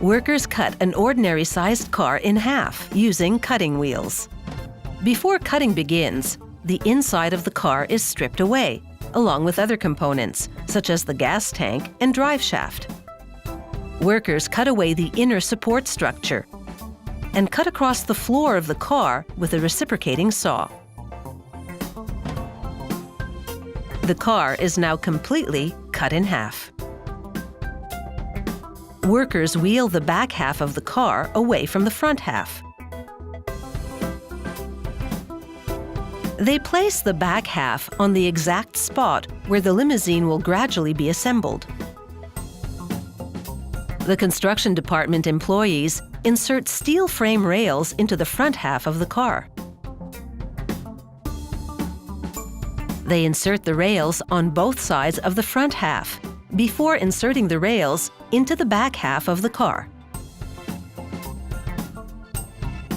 Workers cut an ordinary-sized car in half using cutting wheels. Before cutting begins, the inside of the car is stripped away, along with other components, such as the gas tank and drive shaft. Workers cut away the inner support structure and cut across the floor of the car with a reciprocating saw. The car is now completely cut in half. Workers wheel the back half of the car away from the front half. They place the back half on the exact spot where the limousine will gradually be assembled. The construction department employees insert steel frame rails into the front half of the car. They insert the rails on both sides of the front half before inserting the rails into the back half of the car.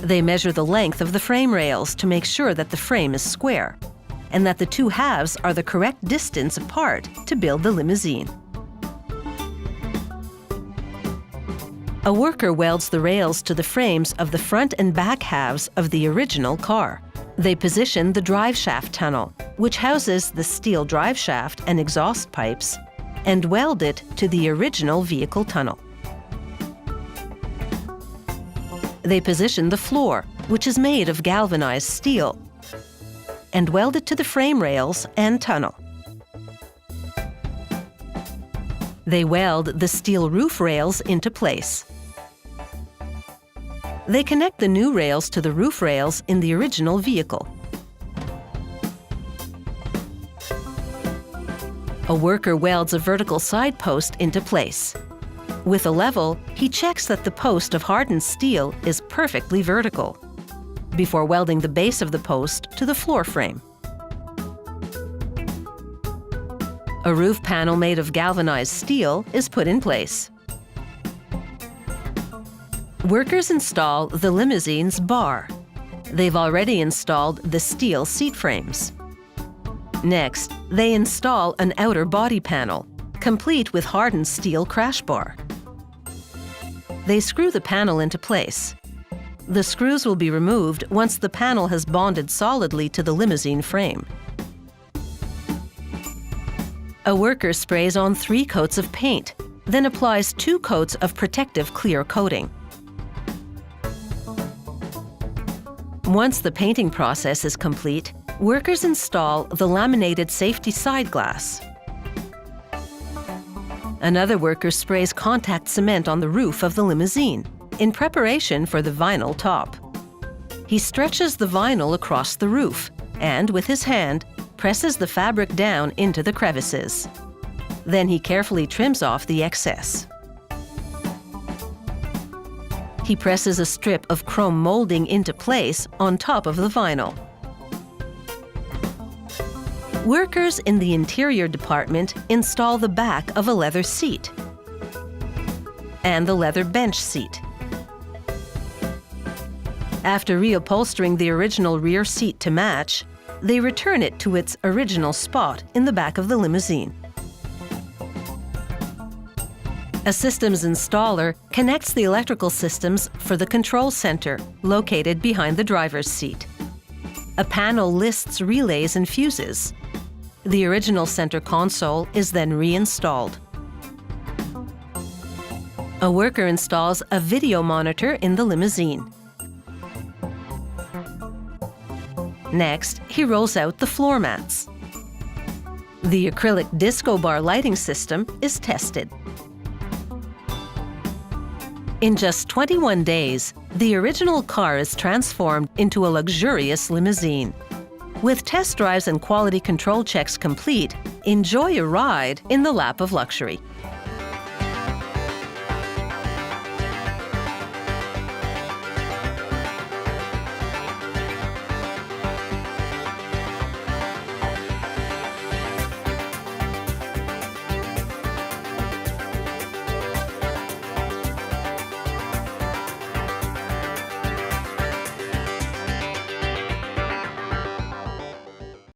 They measure the length of the frame rails to make sure that the frame is square and that the two halves are the correct distance apart to build the limousine. A worker welds the rails to the frames of the front and back halves of the original car. They position the drive shaft tunnel, which houses the steel drive shaft and exhaust pipes, and weld it to the original vehicle tunnel. They position the floor, which is made of galvanized steel, and weld it to the frame rails and tunnel. They weld the steel roof rails into place. They connect the new rails to the roof rails in the original vehicle. A worker welds a vertical side post into place. With a level, he checks that the post of hardened steel is perfectly vertical before welding the base of the post to the floor frame. A roof panel made of galvanized steel is put in place. Workers install the limousine's bar. They've already installed the steel seat frames. Next, they install an outer body panel, complete with hardened steel crash bar. They screw the panel into place. The screws will be removed once the panel has bonded solidly to the limousine frame. A worker sprays on 3 coats of paint, then applies 2 coats of protective clear coating. Once the painting process is complete, workers install the laminated safety side glass. Another worker sprays contact cement on the roof of the limousine in preparation for the vinyl top. He stretches the vinyl across the roof and, with his hand, presses the fabric down into the crevices. Then he carefully trims off the excess. He presses a strip of chrome molding into place on top of the vinyl. Workers in the interior department install the back of a leather seat and the leather bench seat. After reupholstering the original rear seat to match, they return it to its original spot in the back of the limousine. A systems installer connects the electrical systems for the control center, located behind the driver's seat. A panel lists relays and fuses. The original center console is then reinstalled. A worker installs a video monitor in the limousine. Next, he rolls out the floor mats. The acrylic disco bar lighting system is tested. In just 21 days, the original car is transformed into a luxurious limousine. With test drives and quality control checks complete, enjoy a ride in the lap of luxury.